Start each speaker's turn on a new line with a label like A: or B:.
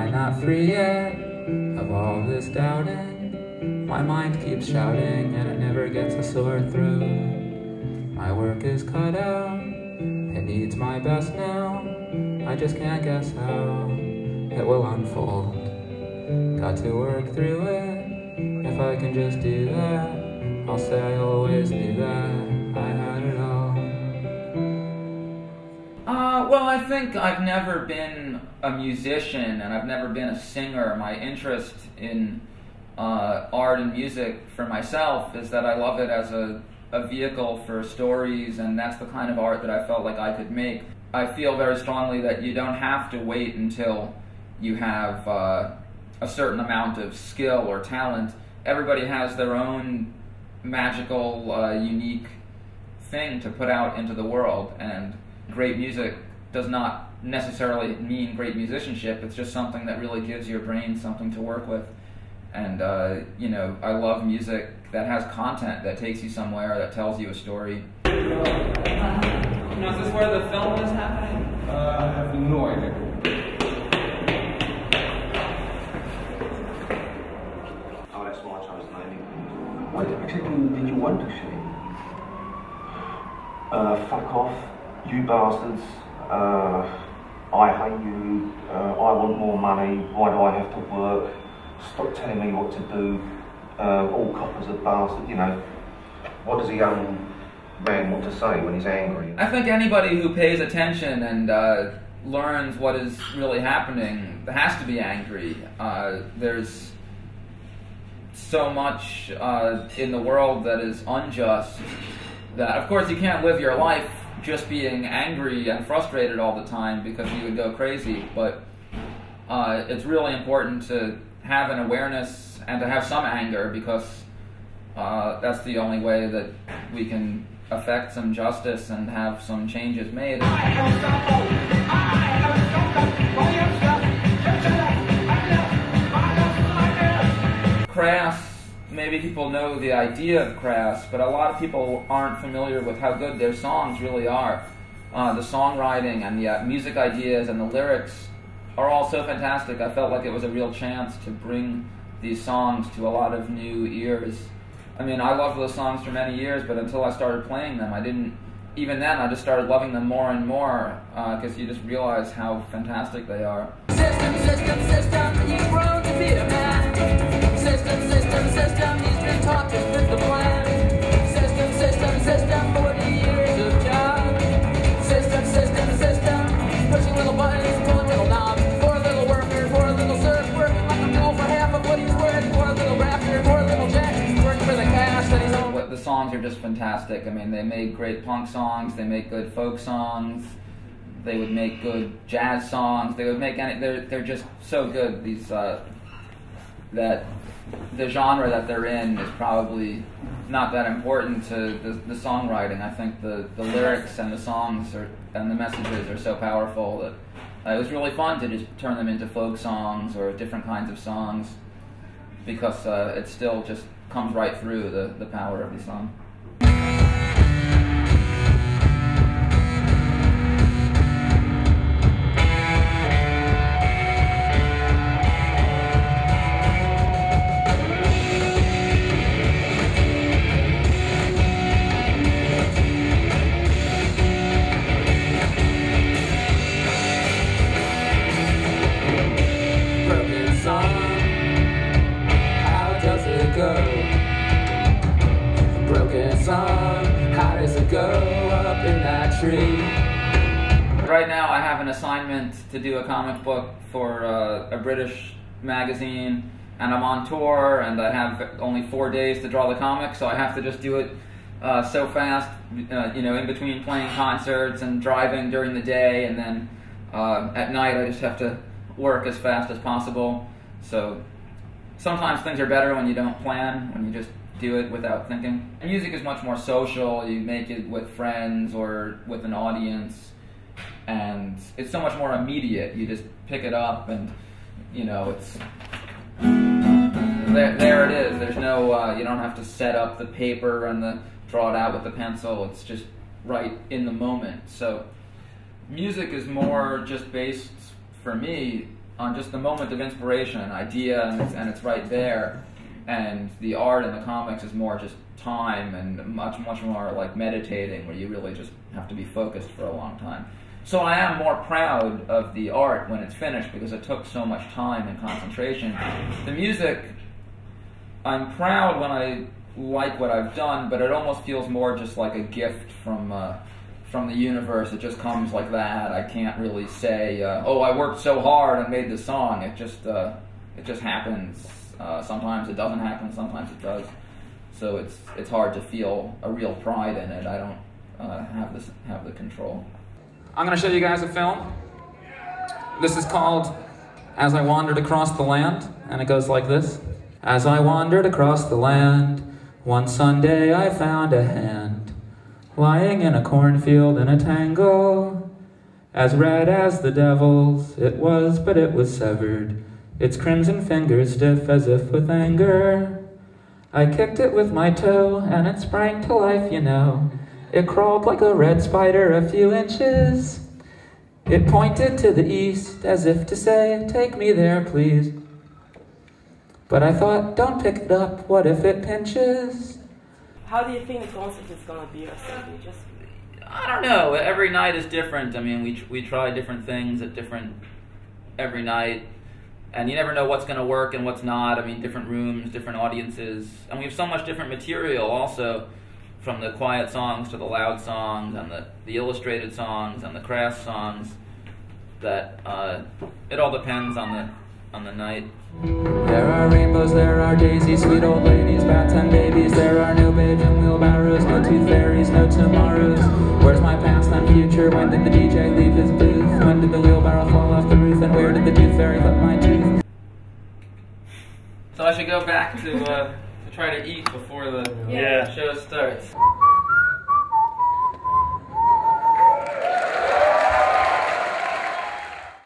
A: I'm not free yet of all this doubting. My mind keeps shouting and it never gets a sore throat. My work is cut out, it needs my best now. I just can't guess how it will unfold. Got to work through it. If I can just do that, I'll say I always knew that I had it all.
B: Well, I think I've never been a musician and I've never been a singer. My interest in art and music for myself is that I love it as a vehicle for stories, and that's the kind of art that I felt like I could make. I feel very strongly that you don't have to wait until you have a certain amount of skill or talent. Everybody has their own magical, unique thing to put out into the world, and great music does not necessarily mean great musicianship. It's just something that really gives your brain something to work with. And you know, I love music that has content, that takes you somewhere, that tells you a story. Now, is this where the film is happening?
C: I have no idea.
D: Oh, that's why I chose naming. What exactly did you want to say? Fuck off, you bastards. I hate you. I want more money. Why do I have to work? Stop telling me what to do. All coppers are bastards, you know. What does a young man want to say when he's angry?
B: I think anybody who pays attention and learns what is really happening has to be angry. There's so much in the world that is unjust that, of course, you can't live your life just being angry and frustrated all the time because you would go crazy, but it's really important to have an awareness and to have some anger, because that's the only way that we can affect some justice and have some changes made. Crass, maybe people know the idea of Crass, but a lot of people aren't familiar with how good their songs really are. The songwriting and the music ideas and the lyrics are all so fantastic. I felt like it was a real chance to bring these songs to a lot of new ears. I mean, I loved those songs for many years, but until I started playing them, I didn't. Even then, I just started loving them more and more, because you just realize how fantastic they are.
E: System, system, system, you've grown to be a man. System, system, system, he's been taught to fit the plan. System, system, system, 40 years of job. System, system, system, pushing little buttons, pulling little knobs. For a little worker, for a little serf, working like a mule for half of what he's worth. For a little raptor, for a little jack, working for the cash that he's on.
B: The songs are just fantastic. I mean, they make great punk songs, they make good folk songs, they would make good jazz songs, they would make any, they're just so good. These, that the genre that they're in is probably not that important to the songwriting. I think the lyrics and the songs and the messages are so powerful that it was really fun to just turn them into folk songs or different kinds of songs, because it still just comes right through the power of the song.
A: How does it go up in that tree?
B: Right now I have an assignment to do a comic book for a British magazine, and I'm on tour, and I have only 4 days to draw the comic, so I have to just do it so fast, you know, in between playing concerts and driving during the day, and then at night I just have to work as fast as possible. So sometimes things are better when you don't plan, when you just do it without thinking. Music is much more social. You make it with friends or with an audience, and it's so much more immediate. You just pick it up and, you know, it's there it is. There's no, you don't have to set up the paper and draw it out with the pencil. It's just right in the moment. So music is more just based, for me, just the moment of inspiration, an idea, and it's right there. And the art and the comics is more just time and much more like meditating, where you really just have to be focused for a long time. So I am more proud of the art when it's finished because it took so much time and concentration. The music, I'm proud when I like what I've done, but it almost feels more just like a gift from the universe. It just comes like that. I can't really say, oh, I worked so hard and made this song. It just happens. Sometimes it doesn't happen, sometimes it does. So it's hard to feel a real pride in it. I don't have the control.
A: I'm going to show you guys a film. This is called As I Wandered Across the Land, and it goes like this. As I wandered across the land, one Sunday I found a hand, lying in a cornfield in a tangle. As red as the devil's it was, but it was severed, its crimson fingers stiff as if with anger. I kicked it with my toe, and it sprang to life, you know. It crawled like a red spider a few inches. It pointed to the east, as if to say, take me there, please. But I thought, don't pick it up, what if it pinches?
F: How do you think the concert is going to be, or something? Just
B: I don't know. Every night is different. I mean, we try different things at every night. And you never know what's going to work and what's not. I mean, different rooms, different audiences. And we have so much different material also, from the quiet songs to the loud songs and the illustrated songs and the craft songs, that it all depends on the night.
A: There are rainbows, there are daisies, sweet old ladies, bats and babies. There are no babes and wheelbarrows, no tooth fairies, no tomorrows. Where's my past and future? When did the DJ leave his booth? When did the wheelbarrow fall off the roof? And where did the tooth fairy put my tooth?
B: So I should go back to try to eat before the show starts.